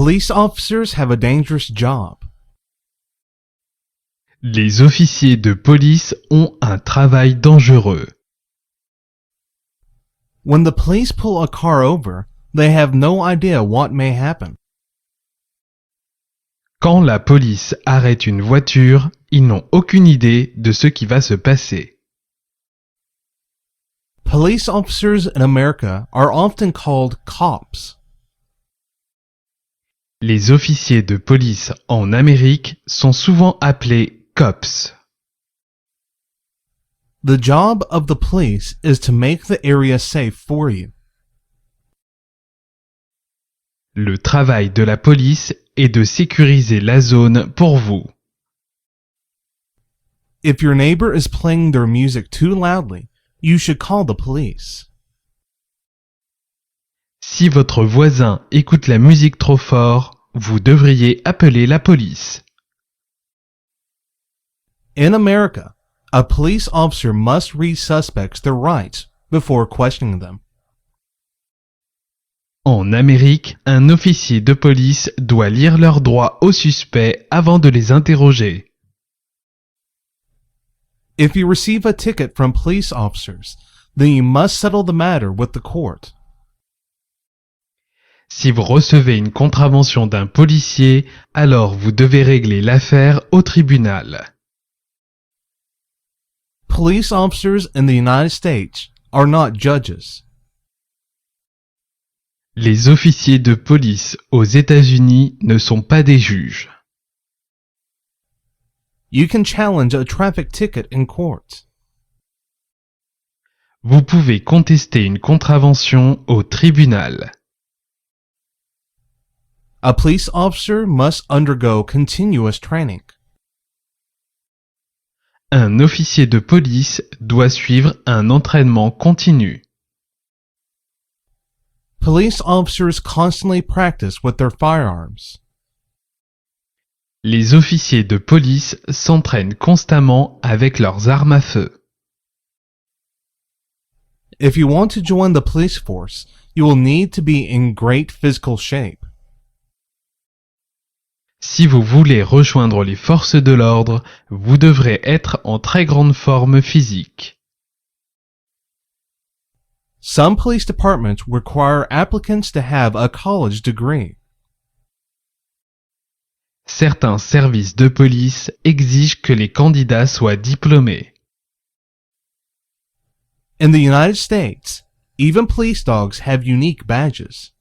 Police officers have a dangerous job. Les officiers de police ont un travail dangereux. When the police pull a car over, they have no idea what may happen. Quand la police arrête une voiture, ils n'ont aucune idée de ce qui va se passer. Police officers in America are often called cops. Les officiers de police en Amérique sont souvent appelés cops. The job of the police is to make the area safe for you. Le travail de la police est de sécuriser la zone pour vous. If your neighbor is playing their music too loudly, you should call the police. Si votre voisin écoute la musique trop fort, vous devriez appeler la police. In America, a police officer must read suspects their rights before questioning them. En Amérique, un officier de police doit lire leurs droits aux suspects avant de les interroger. If you receive a ticket from police officers, then you must settle the matter with the court. Si vous recevez une contravention d'un policier, alors vous devez régler l'affaire au tribunal. Police officers in the United States are not judges. Les officiers de police aux États-Unis ne sont pas des juges. You can challenge a traffic ticket in court. Vous pouvez contester une contravention au tribunal. A police officer must undergo continuous training. Un officier de police doit suivre un entraînement continu. Police officers constantly practice with their firearms. Les officiers de police s'entraînent constamment avec leurs armes à feu. If you want to join the police force, you will need to be in great physical shape. Si vous voulez rejoindre les forces de l'ordre, vous devrez être en très grande forme physique. Some police departments require applicants to have a college degree. Certains services de police exigent que les candidats soient diplômés. In the United States, even police dogs have unique badges.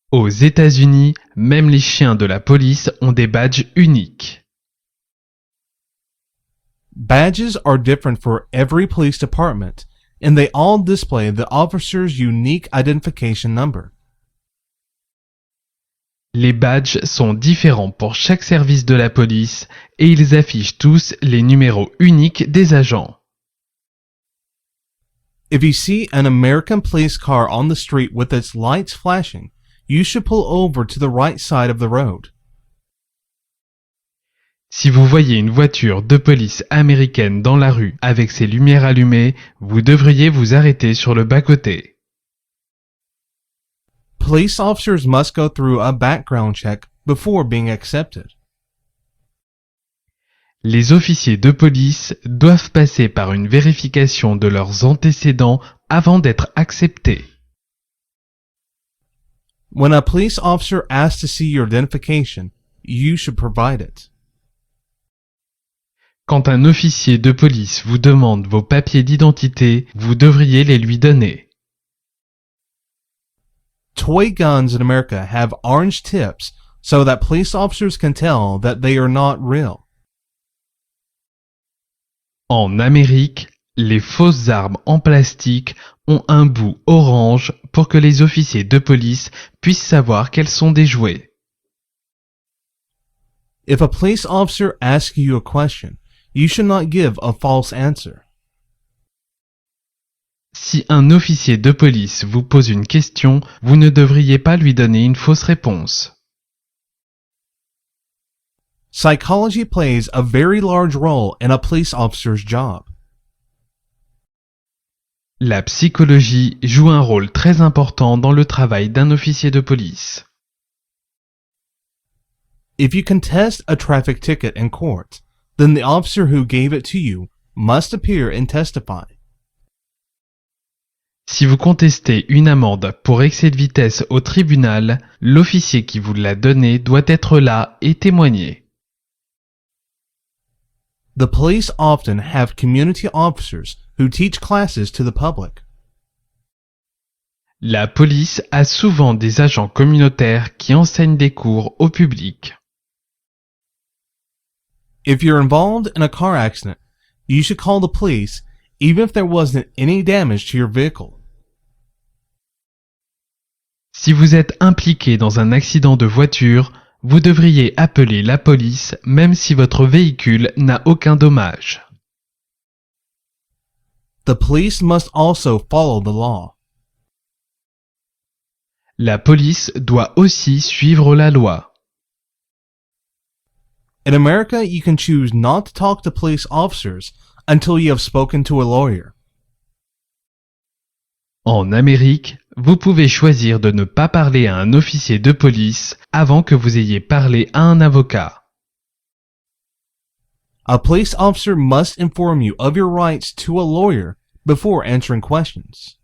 Aux États-Unis, même les chiens de la police ont des badges uniques. Badges are different for every police department, and they all display the officer's unique identification number. Les badges sont différents pour chaque service de la police et ils affichent tous les numéros uniques des agents. If you see an American police car on the street with its lights flashing, you should pull over to the right side of the road. Si vous voyez une voiture de police américaine dans la rue avec ses lumières allumées, vous devriez vous arrêter sur le bas-côté. Police officers must go through a background check before being accepted. Les officiers de police doivent passer par une vérification de leurs antécédents avant d'être acceptés. When a police officer asks to see your identification, you should provide it. Quand un officier de police vous demande vos papiers d'identité, vous devriez les lui donner. Toy guns in America have orange tips so that police officers can tell that they are not real. En Amérique, les fausses armes en plastique ont un bout orange pour que les officiers de police puissent savoir qu'elles sont des jouets. If a police officer asks you a question, you should not give a false answer. Si un officier de police vous pose une question, vous ne devriez pas lui donner une fausse réponse. Psychology plays a very large role in a police officer's job. La psychologie joue un rôle très important dans le travail d'un officier de police. If you contest a traffic ticket in court, then the officer who gave it to you must appear and testify. Si vous contestez une amende pour excès de vitesse au tribunal, l'officier qui vous l'a donné doit être là et témoigner. The police often have community officers who teach classes to the public. La police a souvent des agents communautaires qui enseignent des cours au public. If you're involved in a car accident, you should call the police even if there wasn't any damage to your vehicle. Si vous êtes impliqué dans un accident de voiture, vous devriez appeler la police même si votre véhicule n'a aucun dommage. The police must also follow the law. La police doit aussi suivre la loi. In America, you can choose not to talk to police officers until you have spoken to a lawyer. En Amérique, vous pouvez choisir de ne pas parler à un officier de police avant que vous ayez parlé à un avocat. A police officer must inform you of your rights to a lawyer before answering questions.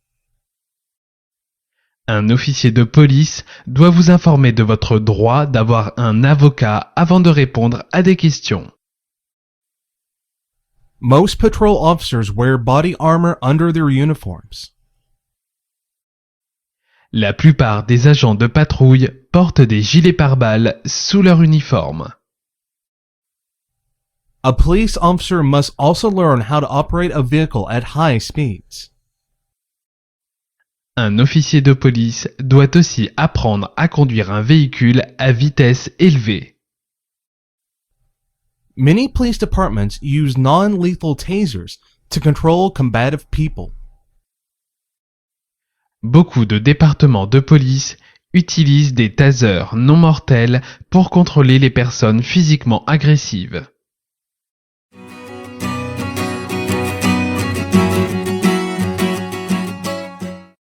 Un officier de police doit vous informer de votre droit d'avoir un avocat avant de répondre à des questions. Most patrol officers wear body armor under their uniforms. La plupart des agents de patrouille portent des gilets pare-balles sous leur uniforme. A police officer must also learn how to operate a vehicle at high speeds. Un officier de police doit aussi apprendre à conduire un véhicule à vitesse élevée. Many police departments use non-lethal tasers to control combative people. Beaucoup de départements de police utilisent des tasers non mortels pour contrôler les personnes physiquement agressives.